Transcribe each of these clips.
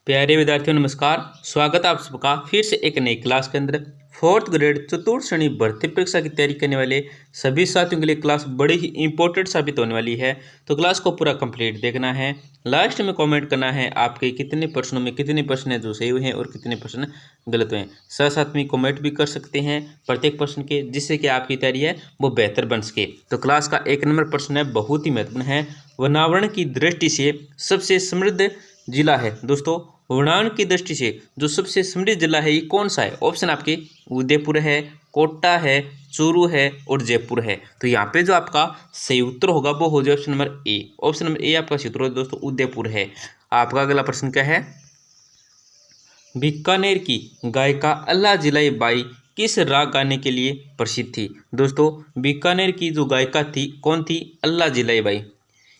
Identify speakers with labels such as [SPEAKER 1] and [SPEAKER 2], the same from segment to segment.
[SPEAKER 1] प्यारे विद्यार्थियों नमस्कार। स्वागत है आप सबका फिर से एक नई क्लास के अंदर। फोर्थ ग्रेड चतुर्थ श्रेणी भर्ती परीक्षा की तैयारी करने वाले सभी साथियों के लिए क्लास बड़ी ही इंपॉर्टेंट साबित होने वाली है। तो क्लास को पूरा कंप्लीट देखना है। लास्ट में कमेंट करना है आपके कितने प्रश्नों में कितने प्रश्न हैं जो सही हुए हैं और कितने प्रश्न गलत हुए हैं। साथ साथ में कमेंट भी कर सकते हैं प्रत्येक प्रश्न के, जिससे कि आपकी तैयारी है वो बेहतर बन सके। तो क्लास का 1 नंबर प्रश्न है, बहुत ही महत्वपूर्ण है। वनावरण की दृष्टि से सबसे समृद्ध जिला है। दोस्तों, वर्णावन की दृष्टि से जो सबसे समृद्ध जिला है ये कौन सा है? ऑप्शन आपके उदयपुर है, कोटा है, चूरू है और जयपुर है। तो यहाँ पे जो आपका सही उत्तर होगा वो हो जाए option number A. Option number A आपका सही उत्तर होगा दोस्तों, उदयपुर है। आपका अगला प्रश्न क्या है? बीकानेर की गायिका अल्लाह जिलाई बाई किस राग गाने के लिए प्रसिद्ध थी? दोस्तों, बीकानेर की जो गायिका थी कौन थी? अल्लाह जिलाई बाई।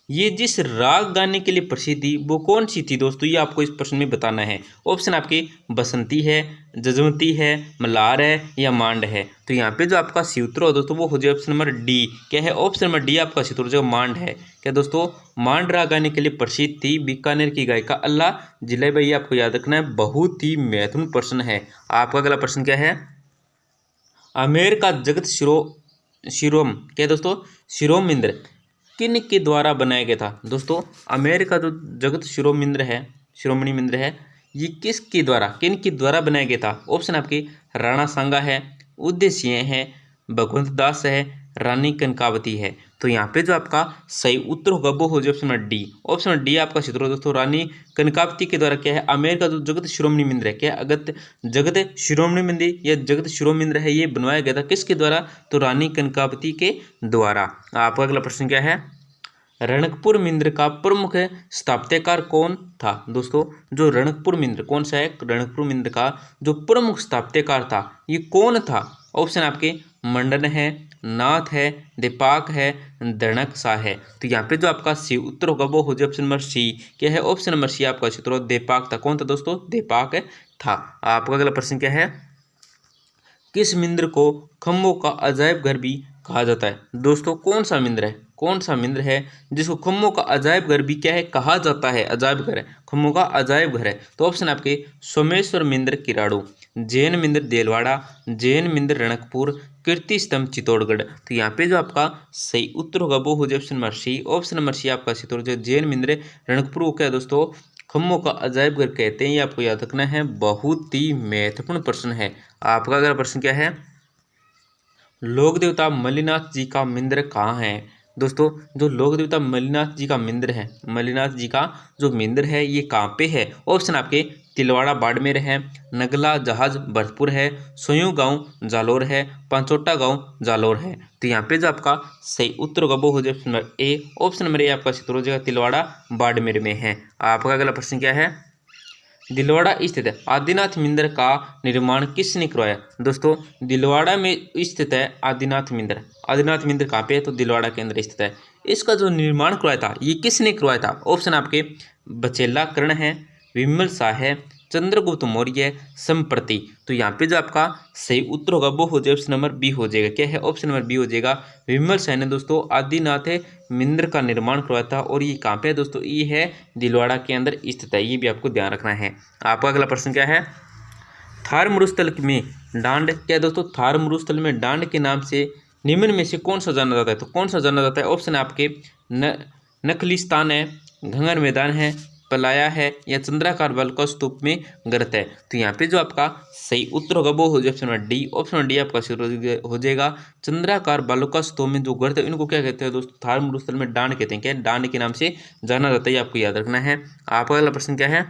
[SPEAKER 1] ये जिस राग गाने के लिए प्रसिद्ध थी वो कौन सी थी दोस्तों, ये आपको इस प्रश्न में बताना है। ऑप्शन आपके बसंती है, जजमती है, मल्हार है या मांड है। तो यहाँ पे जो आपका सी उत्तर हो दोस्तों वो हो जाए ऑप्शन नंबर डी। क्या है? ऑप्शन नंबर डी आपका सी उत्तर हो जाएगा मांड है। क्या दोस्तों? मांड राग गाने के लिए प्रसिद्ध थी बीकानेर की गायिका अल्लाह जिलेबाई। आपको याद रखना है, बहुत ही महत्वपूर्ण प्रश्न है। आपका अगला प्रश्न क्या है? आमेर का जगत शिरोम क्या है दोस्तों? शिरोमिंद्र किन के द्वारा बनाया गया था? दोस्तों, आमेर का जो जगत शिरोमणि मिंद्र है, ये किसके द्वारा किन के द्वारा बनाया गया था? ऑप्शन आपके राणा सांगा है, उदय सिंह है, भगवंत दास है, रानी कनकावती है। तो यहाँ पे जो आपका सही उत्तर होगा वो हो जाए option number D. Option number D आपका सही उत्तर होगा दोस्तों, रानी कनकावती के द्वारा। क्या है? आमेर का जो जगत शिरोमणि मिंद्र है, क्या जगत शिरोमणि मिंद्र या जगत शिरोमिंद्र है, ये बनवाया गया था किसके द्वारा? तो रानी कनकावती के द्वारा। आपका अगला प्रश्न क्या है? रणकपुर मिंद्र का प्रमुख स्थापत्यकार कौन था? दोस्तों, जो रणकपुर मिंद्र कौन सा है? रणकपुर मिंद्र का जो प्रमुख स्थापत्यकार था ये कौन था? ऑप्शन आपके मंडन है, नाथ है, दीपाक है, दणक सा है। तो यहाँ पे जो आपका सी उत्तर होगा वो हो जाए ऑप्शन नंबर सी। क्या है? ऑप्शन नंबर सी आपका उत्तर दीपाक था। कौन था दोस्तों? दीपाक था। आपका अगला प्रश्न क्या है? किस मिंद्र को खम्भों का अजायब घर भी कहा जाता है? दोस्तों, कौन सा मिंद्र है? कौन सा मिंद्र है जिसको खम्भों का अजायब घर भी क्या है कहा जाता है? अजायब घर है, खम्भों का अजायब घर है। तो ऑप्शन आपके सोमेश्वर मिंद्र किराड़ू, जैन मिंद्र देलवाड़ा, जैन मिंद्र रणकपुर, कीर्ति स्तंभ चित्तौड़गढ़। तो यहाँ पे जो आपका सही उत्तर होगा वो हो जाए option number c. Option number c आपका सही उत्तर जो जैन मिंद्र रणकपुर को क्या है दोस्तों? खम्भों का अजायब घर कहते हैं। ये आपको याद रखना है, बहुत ही महत्वपूर्ण प्रश्न है। आपका अगला प्रश्न क्या है? लोक देवता मल्लिनाथ जी का मंदिर कहाँ है? दोस्तों, जो लोक देवता मल्लिनाथ जी का मंदिर है, मल्लिनाथ जी का जो मंदिर है ये कहाँ पे है? ऑप्शन आपके तिलवाड़ा बाड़मेर है, नगला जहाज भरतपुर है, सोयूं गांव जालोर है, पांचोटा गांव जालोर है। तो यहाँ पे जो आपका सही उत्तर होगा वो हो जाए option number A. Option number A आपका सही उत्तर हो जाएगा, तिलवाड़ा बाड़मेर में है। आपका अगला प्रश्न क्या है? दिलवाड़ा स्थित आदिनाथ मंदिर का निर्माण किसने करवाया? दोस्तों, दिलवाड़ा में स्थित है आदिनाथ मंदिर। आदिनाथ मंदिर कहाँ पे है? तो दिलवाड़ा के अंदर स्थित है। इसका जो निर्माण करवाया था ये किसने करवाया था? ऑप्शन आपके बचेला कर्ण है, विमल शाह है, चंद्रगुप्त मौर्य, संप्रति। तो यहाँ पे जो आपका सही उत्तर होगा वो हो जाए ऑप्शन नंबर बी हो जाएगा। क्या है? ऑप्शन नंबर बी हो जाएगा। विमल शाह ने दोस्तों आदिनाथ मंदिर का निर्माण करवाया था और ये कहाँ पे है दोस्तों? ये है दिलवाड़ा के अंदर स्थित है। ये भी आपको ध्यान रखना है। आपका अगला प्रश्न क्या है? थार मरुस्थल में डांड क्या है दोस्तों? थार मरुस्थल में डांड के नाम से निम्न में से कौन सा जाना जाता है? तो कौन सा जाना जाता है? ऑप्शन आपके नखलिस्तान है, घंगर मैदान है, पलाया है या चंद्राकार बल का स्तूप में गर्त है। तो यहाँ पे जो आपका सही उत्तर होगा वो हो जाए option number D. Option number D आपका सही हो जाएगा। चंद्राकार बालों का स्तूप में जो गर्त है इनको क्या कहते हैं दोस्तों? थार मरुस्थल में डांड कहते हैं। क्या? डांड के नाम से जाना जाता है, ये आपको याद रखना है। आपका अगला प्रश्न क्या है?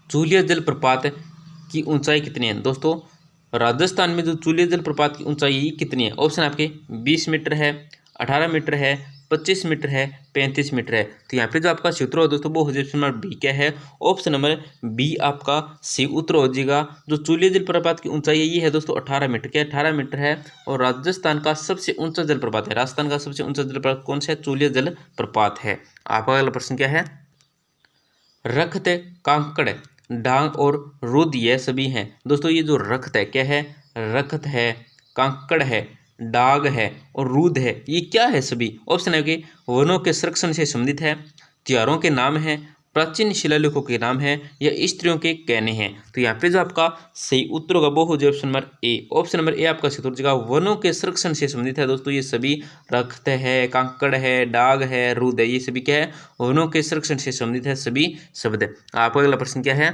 [SPEAKER 1] चूलिया जलप्रपात की ऊंचाई कितनी है? दोस्तों, राजस्थान में जो चूलिया जलप्रपात की ऊंचाई कितनी है? ऑप्शन आपके 20 मीटर है, 18 मीटर है, 25 मीटर है, 35 मीटर है। तो यहाँ पे जो आपका सूत्र हो दोस्तों वो हो जाए नंबर बी। क्या है? ऑप्शन नंबर बी आपका सही उत्तर हो जाएगा। जो चूलिया जलप्रपात की ऊंचाई है ये है दोस्तों 18 मीटर। क्या? 18 मीटर है। और राजस्थान का सबसे ऊंचा जलप्रपात है, राजस्थान का सबसे ऊंचा जलप्रपात कौन सा है? चूलिया जलप्रपात है। आपका अगला प्रश्न क्या है? रक्त, कांकड़, डांग और रुद यह सभी हैं। दोस्तों, ये जो रक्त है क्या है? रक्त है, कांकड़ है, डाग है और रूद है, ये क्या है सभी? ऑप्शन है कि वनों के संरक्षण से संबंधित है, त्योहारों के नाम है, प्राचीन शिलालेखों के नाम है या स्त्रियों के कहने हैं। तो यहाँ पे जो आपका सही उत्तर होगा वो हो जाए option number A. Option number A आपका सही उत्तर हो जाएगा। वनों के संरक्षण से संबंधित है दोस्तों, ये सभी रक्त है, कांकड़ है, डाग है, रुद है, ये सभी क्या है, वनों के संरक्षण से संबंधित है सभी शब्द। आपका अगला प्रश्न क्या है,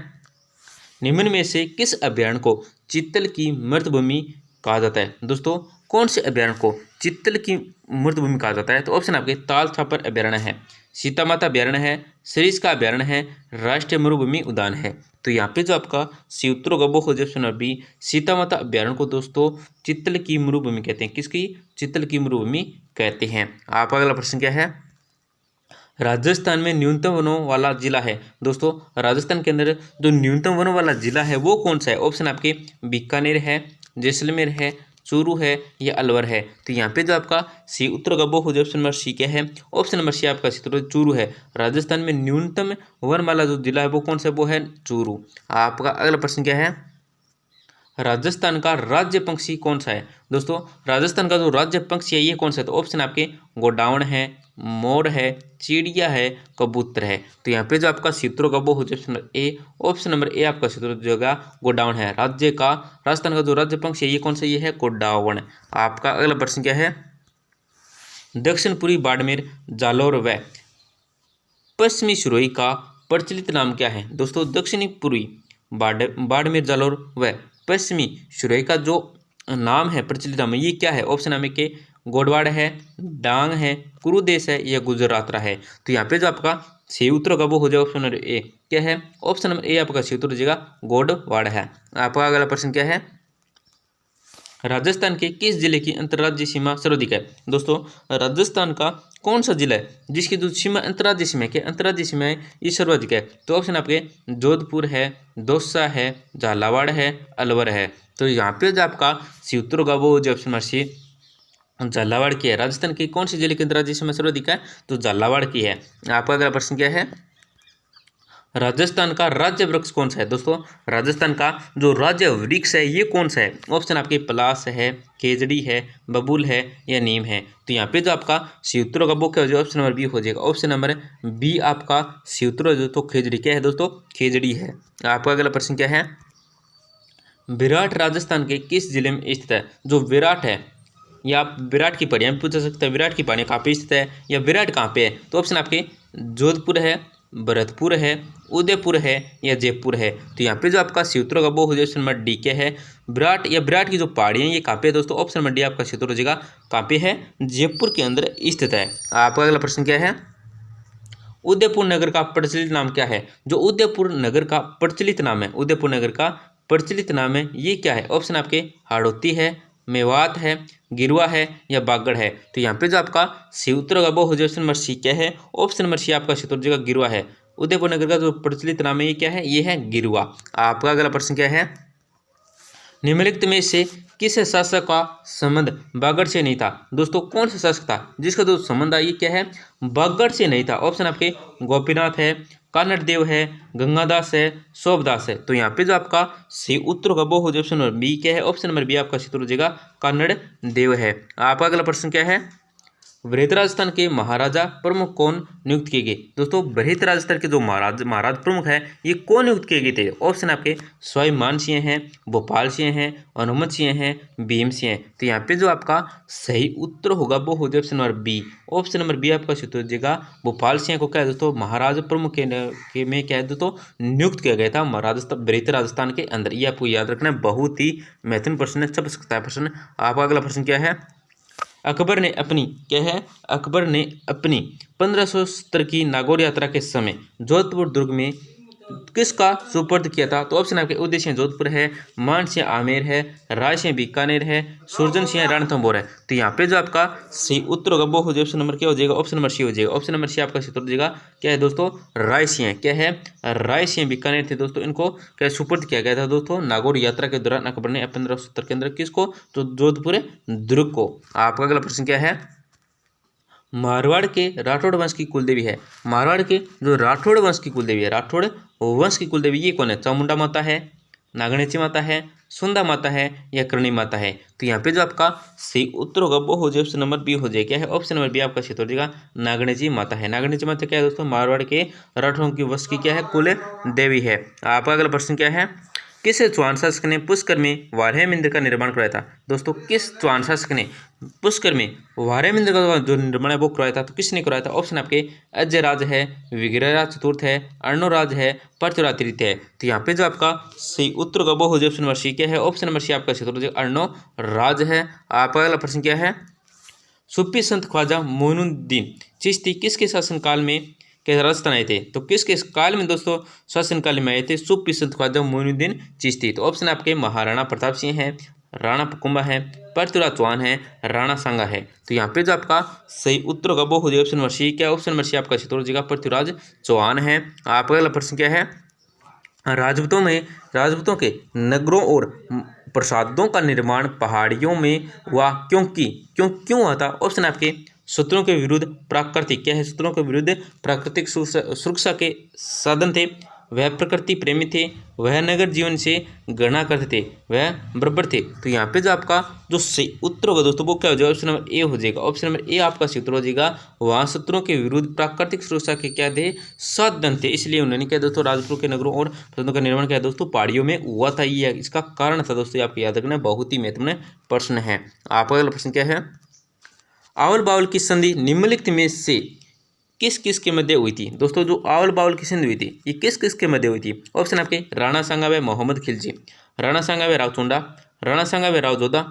[SPEAKER 1] निम्न में से किस अभ्यारण्य को चित्तल की मृतभूमि कहा जाता है। दोस्तों कौन से अभ्यारण्य को चित्तल की मृतभूमि कहा जाता है, तो ऑप्शन आपके ताल छापर अभ्यारण्य है, सीता माता अभ्यारण्य है, सरिस्का अभ्यारण्य है, राष्ट्रीय मरुभूमि उद्यान है। तो यहाँ पे जो आपका सी उत्तर होगा वो हो जाए ऑप्शन नंबर बी। सीता माता अभ्यारण्य को दोस्तों चित्तल की मरुभूमि कहते हैं। किसकी, चित्तल की मरुभूमि कहते हैं। आपका अगला प्रश्न क्या है, राजस्थान में न्यूनतम वनों वाला जिला है। दोस्तों राजस्थान के अंदर जो न्यूनतम वनों वाला जिला है वो कौन सा है। ऑप्शन आपके बीकानेर है, जैसलमेर है, चूरू है या अलवर है। तो यहाँ पे जो आपका सी उत्तर का वो हो जाए ऑप्शन नंबर सी क्या है, ऑप्शन नंबर सी आपका सी चूरू है। राजस्थान में न्यूनतम वन वाला जो जिला है वो कौन सा है, वो है चूरू। आपका अगला प्रश्न क्या है, राजस्थान का राज्य पक्षी कौन सा है। दोस्तों राजस्थान का जो राज्य पक्षी है ये कौन सा है, तो ऑप्शन आपके गोडावण है, मोर है, चिड़िया है, कबूतर है। तो यहाँ पे जो आपका सूत्रों का वो हो जाए option number A. Option number A आपका सूत्र जो होगा गोडावण है। राज्य का, राजस्थान का जो राज्य पक्षी है ये कौन सा, ये है गोडावण। आपका अगला प्रश्न क्या है, दक्षिण पूर्वी बाड़मेर, जालौर व पश्चिमी सिरोही का प्रचलित नाम क्या है। दोस्तों दक्षिणी पूर्वी बाड़मेर, जालौर व पश्चिमी सिरोही का जो नाम है, प्रचलित नाम है, ये क्या है। ऑप्शन नंबर के गोडवाड़ है, डांग है, कुरुदेश है या गुजरातरा है। तो यहाँ पे जो आपका सही उत्तर होगा वो हो जाएगा ऑप्शन नंबर ए। क्या है, ऑप्शन नंबर ए आपका सही उत्तर हो जाएगा गोडवाड़ है। आपका अगला प्रश्न क्या है, राजस्थान के किस जिले की अंतर्राज्यीय सीमा सर्वाधिक है। दोस्तों राजस्थान का कौन सा जिला है जिसकी जो सीमा अंतर्राज्यीय सीमा है, अंतर्राज्यीय सीमा है ये सर्वाधिक है। तो ऑप्शन आपके जोधपुर है, दौसा है, झालावाड़ है, अलवर है। तो यहाँ पे जो आपका सी उत्तर होगा वो जो ऑप्शन नंबर सी झालावाड़ की है। राजस्थान की कौन सी जिले की अंतर्राज्यीय सीमा सर्वाधिक है, तो झालावाड़ की है। आपका अगला प्रश्न क्या है, राजस्थान का राज्य वृक्ष कौन सा है। दोस्तों राजस्थान का जो राज्य वृक्ष है ये कौन सा है। ऑप्शन आपके पलास है, खेजड़ी है, बबूल है या नीम है। तो यहाँ पे जो आपका सी उत्तर का वो क्या हो जाएगा, ऑप्शन नंबर बी हो जाएगा। ऑप्शन नंबर बी आपका सी उत्तर जो, तो खेजड़ी क्या है दोस्तों, खेजड़ी है। आपका अगला प्रश्न क्या है, विराट राजस्थान के किस जिले में स्थित है। जो विराट है, या आप विराट की पहाड़ियाँ भी पूछ सकते हैं, विराट की पहाड़ियाँ कहाँ पे स्थित है या विराट कहाँ पे है। तो ऑप्शन आपके जोधपुर है, भरतपुर है, उदयपुर है या जयपुर है। तो यहाँ पे जो आपका सूत्र होगा वो हो जाए ऑप्शन नंबर डी क्या है, विराट या विराट की जो पहाड़ियाँ ये कहाँ पे है दोस्तों, ऑप्शन नंबर डी आपका सूत्र हो जाएगा कहाँ पे है, जयपुर के अंदर स्थित है। आपका अगला प्रश्न क्या है, उदयपुर नगर का प्रचलित नाम क्या है। जो उदयपुर नगर का प्रचलित नाम है, उदयपुर नगर का प्रचलित नाम है ये क्या है। ऑप्शन आपके हाड़ौती है, मेवात है, गिरवा है या बागड़ है। तो यहाँ पे जो आपका सी उत्तर होगा वो हो जाए ऑप्शन नंबर सी क्या है, ऑप्शन नंबर सी आपका सी उत्तर हो जाएगा गिरवा है। उदयपुर नगर का जो प्रचलित नाम है ये क्या है, ये है गिरवा। आपका अगला प्रश्न क्या है, निम्नलिखित में से किस शासक का संबंध बागड़ से नहीं था। दोस्तों कौन सा शासक था जिसका जो संबंध है ये क्या है, बागड़ से नहीं था। ऑप्शन आपके गोपीनाथ है, कानड़ देव है, गंगादास है, शोभदास है। तो यहाँ पे जो आपका सही उत्तर होगा वो हो जाए ऑप्शन नंबर बी क्या है, ऑप्शन नंबर बी आपका सही उत्तर हो जाएगा कानड़ देव है। आपका अगला प्रश्न क्या है, बृहत राजस्थान के महाराजा प्रमुख कौन नियुक्त किए गए। दोस्तों बृहत राजस्थान के जो महाराज प्रमुख है ये कौन नियुक्त किए गए थे। ऑप्शन आपके स्वाभिमान सिंह हैं, भोपाल सिंह हैं, हनुमत सिंह हैं, भीम सिंह हैं। तो यहाँ पे जो आपका सही उत्तर होगा वो हो जाए option number b. Option number b आपका सही उत्तर हो जाएगा भोपाल सिंह को क्या है दोस्तों, महाराज प्रमुख के में क्या है दोस्तों नियुक्त किया गया था बृहत राजस्थान के अंदर। ये आपको याद रखना है, बहुत ही महत्वपूर्ण प्रश्न है, छप सकता है प्रश्न। आपका अगला प्रश्न क्या है, अकबर ने अपनी क्या है, अकबर ने अपनी 1570 की नागौर यात्रा के समय जोधपुर दुर्ग में किसका सुपुर्द किया था। तो ऑप्शन आपके उदय सिंह जोधपुर है, मान सिंह आमेर है, राय सिंह बीकानेर है, सुरजन सिंह रणथंभौर है। तो यहाँ पे जो आपका सही उत्तर होगा वो हो जाए ऑप्शन नंबर क्या हो जाएगा, ऑप्शन नंबर सी हो जाएगा। ऑप्शन नंबर सी आपका उत्तर हो जाएगा क्या है दोस्तों, राय सिंह। क्या है, राय सिंह बीकानेर थे दोस्तों, इनको क्या सुपुर्द किया गया था दोस्तों नागौर यात्रा के दौरान अकबर ने 1570 के अंदर किसको, तो जोधपुर दुर्ग को। आपका अगला प्रश्न क्या है, मारवाड़ के राठौड़ वंश की कुलदेवी है। मारवाड़ के जो राठौड़ वंश की कुलदेवी है, राठौड़ वंश की कुलदेवी ये कौन है, चामुंडा माता है, नागणेची माता है, सुंदा माता है या करणी माता है। तो यहाँ पे जो आपका सही उत्तर होगा वो हो जाए ऑप्शन नंबर बी हो जाए। क्या है? ऑप्शन नंबर बी आपका सही हो जाएगा, नागणी माता है। नागणी माता क्या है दोस्तों? मारवाड़ के राठौरों की वंश की क्या है? कुल देवी है। आपका अगला प्रश्न क्या है? किस चौहान शासक ने पुष्कर में वाराह मंदिर का निर्माण करवाया था? दोस्तों किस चौहान शासक ने पुष्कर में वाराह मंदिर का जो निर्माण है वो करवाया था? तो किसने करवाया था? ऑप्शन आपके अजयराज है, विग्रहराज चतुर्थ है, अर्णोराज है, पृथ्वीराज तृतीय है। तो यहाँ पे जो आपका सही उत्तर होगा वो हो जाए ऑप्शन नंबर सी। क्या है? ऑप्शन नंबर सी आपका सही उत्तर हो जाएगा, अर्णोराज है। आपका अगला प्रश्न क्या है? सूफी संत ख्वाजा मोइनुद्दीन चिश्ती किसके शासनकाल में के राजस्थान आए थे? तो किसके काल में दोस्तों शासनकाल में आए थे सूफी संत ख्वाजा मोइनुद्दीन चिश्ती? तो ऑप्शन आपके महाराणा प्रताप सिंह है, राणा कुंभा है, पृथ्वीराज चौहान है, राणा सांगा है। तो यहाँ पे जो आपका सही उत्तर होगा वो हो जाएगा ऑप्शन नंबर सी। क्या ऑप्शन नंबर सी आपका सही हो जाएगा, पृथ्वीराज चौहान है। आपका अगला प्रश्न क्या है? राजपूतों के नगरों और प्रासादों का निर्माण पहाड़ियों में हुआ क्यों हुआ था? ऑप्शन आपके शत्रुओं के विरुद्ध प्राकृतिक, क्या है? शत्रुओं के विरुद्ध प्राकृतिक सुरक्षा के साधन थे, वह प्रकृति प्रेमी थे, वह नगर जीवन से गणना करते थे, वह बराबर थे। तो यहाँ पे जो आपका जो सही उत्तर होगा दोस्तों वो क्या हो जाएगा? ऑप्शन नंबर ए हो जाएगा। ऑप्शन नंबर ए आपका सही उत्तर हो जाएगा। वहाँ शत्रुओं के विरुद्ध प्राकृतिक सुरक्षा के क्या थे? साधन थे, इसलिए उन्होंने क्या दोस्तों राजपुर के नगरों और प्रासादों का निर्माण किया दोस्तों पहाड़ियों में हुआ था। ये इसका कारण था दोस्तों, आपको याद रखना, बहुत ही महत्वपूर्ण प्रश्न है। आपका अगला प्रश्न क्या है? आवल बावल की संधि निम्नलिखित में से किस किस के मध्य हुई थी? दोस्तों जो आवल बावल की संधि हुई थी ये किस किस के मध्य हुई थी? ऑप्शन आपके राणा सांगा व मोहम्मद खिलजी, राणा सांगा व राव चुंडा, राणा सांगा व राव जोधा,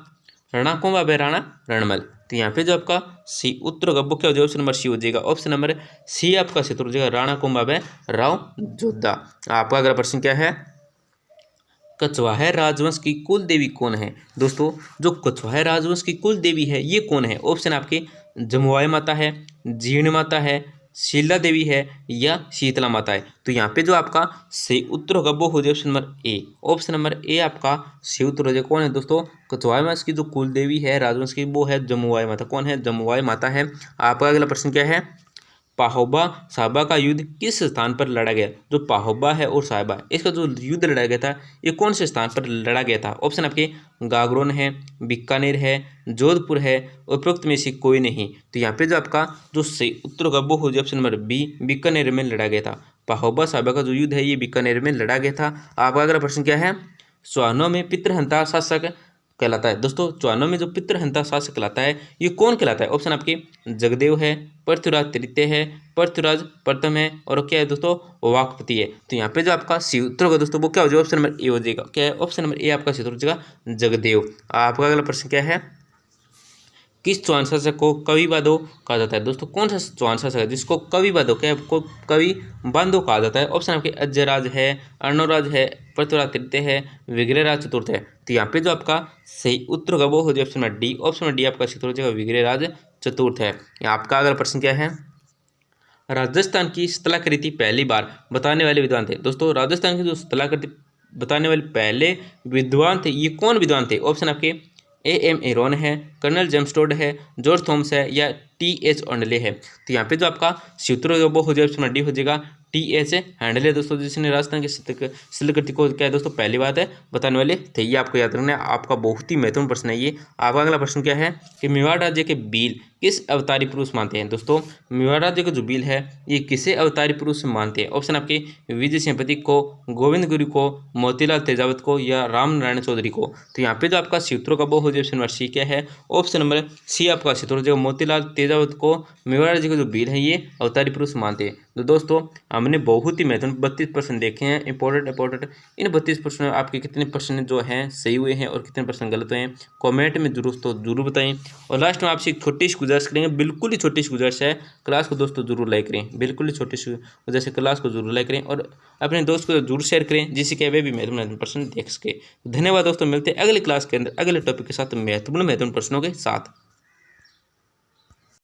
[SPEAKER 1] राणा कुंभा व राणा रणमल। तो यहाँ पे जो आपका सी उत्तर होगा वो क्या हो जाएगा? ऑप्शन नंबर सी हो जाएगा। ऑप्शन नंबर सी आपका सही उत्तर हो जाएगा, राणा कुंभा व राव जोधा। आपका अगला प्रश्न क्या है? कछवाहा राजवंश की कुल देवी कौन है? दोस्तों जो कछवाहा राजवंश की कुल देवी है ये कौन है? ऑप्शन आपके जमुआई माता है, जीर्ण माता है, शीला देवी है या शीतला माता है। तो यहाँ पे जो आपका सही उत्तर होगा वो हो जाए option number A. Option number A आपका सही उत्तर हो जाए। कौन है दोस्तों? कछवाहा वंश की जो कुल देवी है राजवंश की वो है जमुआई माता। कौन है? जमुआई माता है। आपका अगला प्रश्न क्या है? पाहोबा साहबा का युद्ध किस स्थान पर लड़ा गया? जो पाहोबा है और साहबा इसका जो युद्ध लड़ा गया था ये कौन से स्थान पर लड़ा गया था? ऑप्शन आपके गागरोन है, बीकानेर है, जोधपुर है, उपरोक्त में से कोई नहीं। तो यहाँ पे जो आपका जो सही उत्तर होगा वो हो जाए ऑप्शन नंबर बी, बीकानेर में लड़ा गया था। पाहोबा साहबा का जो युद्ध है ये बीकानेर में लड़ा गया था। आपका अगला प्रश्न क्या है? चौहानों में पितृहंता शासक कहलाता है। दोस्तों चौहानों में जो पितृहंता शासक कहलाता है ये कौन कहलाता है? ऑप्शन आपके जगदेव है, पृथ्वीराज तृतीय है, पृथ्वीराज प्रथम है और क्या है दोस्तों? वाकपति है। तो यहाँ पे जो आपका सही उत्तर होगा दोस्तों वो क्या हो जाएगा? ऑप्शन नंबर ए हो जाएगा। क्या है? ऑप्शन नंबर ए आपका सही उत्तर हो जाएगा, जगदेव। आपका अगला प्रश्न क्या है? किस चौहान शासक को कवि बांधो कहा जाता है? दोस्तों कौन सा चौहान शासक है जिसको कवि बांधो क्या को कवि बांधो कहा जाता है? ऑप्शन आपके अजयराज है, अर्णोराज है, पृथ्वीराज तृतीय है, विग्रहराज चतुर्थ है। तो यहाँ पे जो आपका सही उत्तर होगा वो हो जाए option number D. Option number D आपका सही उत्तर हो जाएगा, विग्रहराज चतुर्थ है। आपका अगला प्रश्न क्या है? राजस्थान की स्थलाकृति पहली बार बताने वाले विद्वान थे। दोस्तों राजस्थान की जो स्थलाकृति बताने वाले पहले विद्वान थे ये कौन विद्वान थे? ऑप्शन आपके एम एरोन है, कर्नल जेम्स टोड है, जॉर्ज थॉमस है या टी.एच. ऑन्डले है। तो यहाँ पे जो आपका सूत्र वो हो जाएगा डी हो जाएगा, टी.एच. हैंडले दोस्तों जिसने राजस्थान की स्थलाकृति को क्या है दोस्तों पहली बात है बताने वाले थे। ये आपको याद रखना है, आपका बहुत ही महत्वपूर्ण प्रश्न है ये। आपका अगला प्रश्न क्या है कि मेवाड़ राज्य के बील किस अवतारी पुरुष मानते हैं? दोस्तों मेवाड़ राज्य का जो बील है ये किसे अवतारी पुरुष मानते हैं? ऑप्शन आपके विजय सिंहपति को, गोविंद गुरु को, मोतीलाल तेजावत को या राम नारायण चौधरी को। तो यहाँ पे जो आपका सूत्रों का वो हो जाए ऑप्शन नंबर सी। क्या है? ऑप्शन नंबर सी आपका सूत्र हो जाएगा, मोतीलाल तेजावत को मेवाड़ राज्य का जो बील है ये अवतारी पुरुष मानते हैं। तो दोस्तों हमने बहुत ही महत्वपूर्ण 32 प्रश्न देखे हैं, इंपॉर्टेंट। इन 32 प्रश्नों में आपके कितने प्रश्न जो हैं सही हुए हैं और कितने प्रश्न गलत हुए हैं कमेंट में जरूर बताएं। और लास्ट में आपसे एक छोटी सी गुजारिश करेंगे, बिल्कुल ही छोटी सी गुजारिश है, क्लास को दोस्तों जरूर लाइक करें, बिल्कुल ही छोटी सी गुजारिश है, क्लास को जरूर लाइक करें और अपने दोस्त को जरूर शेयर करें जिससे कि वे भी महत्वपूर्ण प्रश्न देख सके। धन्यवाद दोस्तों, मिलते हैं अगली क्लास के अंदर अगले टॉपिक के साथ महत्वपूर्ण प्रश्नों के साथ।